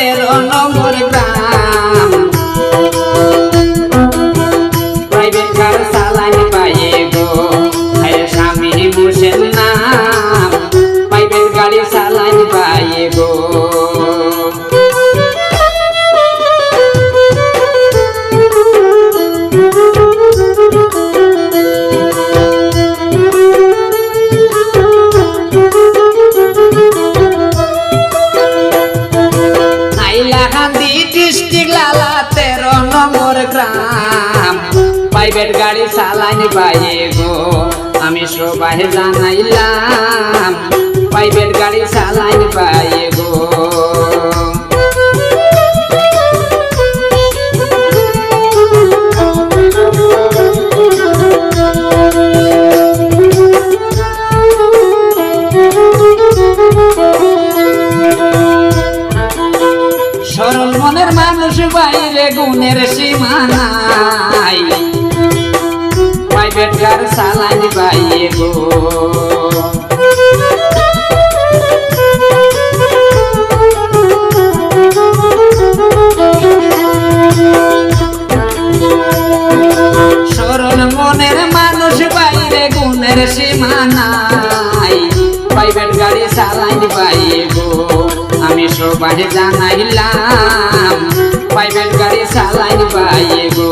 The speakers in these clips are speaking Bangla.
13 নম্বর গ্রাম প্রাইভেট কার চালানি পায়ে গো স্বামী হোসেন নাম প্রাইভেট গাড়ি চালানি পায়ে গো প্রাইভেট গাড়ি চালানি পায়ে গো আমি সবাই জানাইলাম প্রাইভেট গাড়ি চালানি পায়ে গো সরল মনের মানুষ বাইরে গুণের সীমা নাই প্রাইভেট কার চালানি পাইয়ে গো সরল মনের মানুষ বাইরে গুণের সীমা নাই প্রাইভেট গাড়ি চালানি পাইয়ে গো আমি সবাই জানাইলাম প্রাইভেট গাড়ি চালানি পাইয়ে গো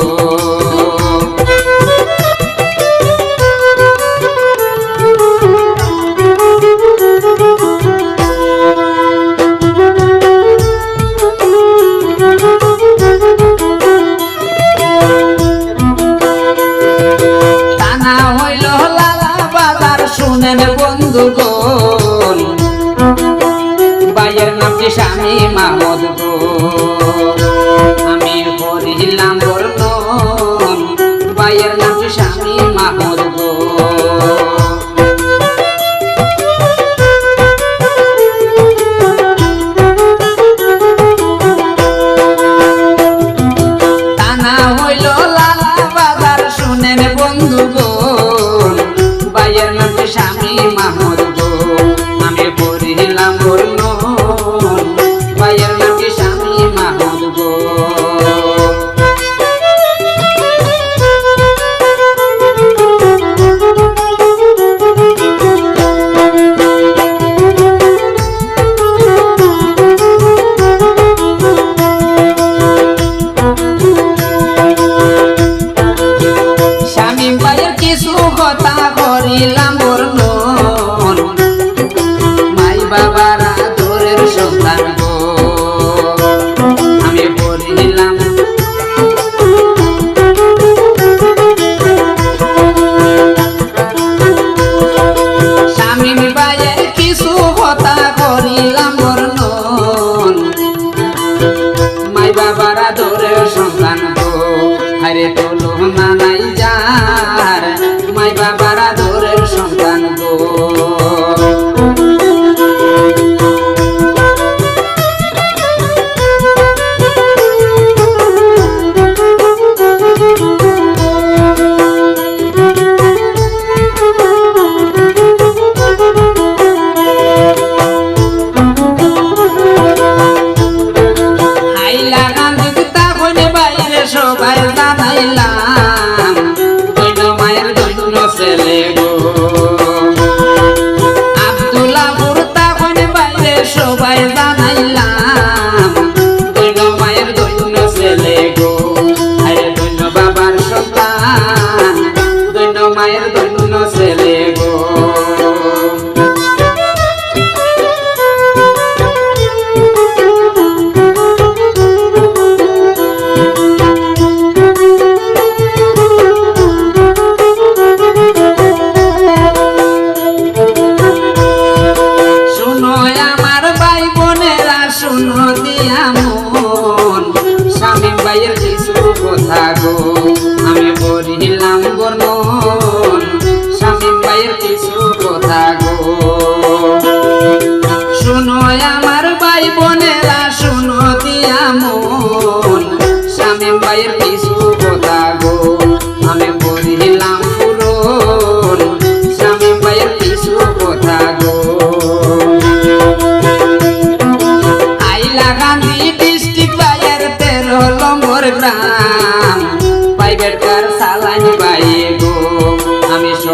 টানা হইল লালা বাজার শুনেন বন্ধুগণ ভাইয়ের নামটি স্বামী মাহমুদ গো আমি পড়িলাম বর্ণন ভাইয়ের নামটি স্বামী মাহমুদ গো টানা হইল লালা বাজার শুনেন বন্ধুগণ ভাইয়ের নামটি স্বামী মাহমুদ গো আমি পড়িলাম বর্ণন ভাইয়ের নামটি স্বামী মাহমুদ গো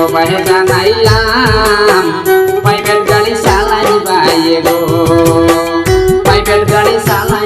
সবাই জানাইলাম প্রাইভেট গাড়ি চালাই বাইরে গো প্রাইভেট গাড়ি চালাই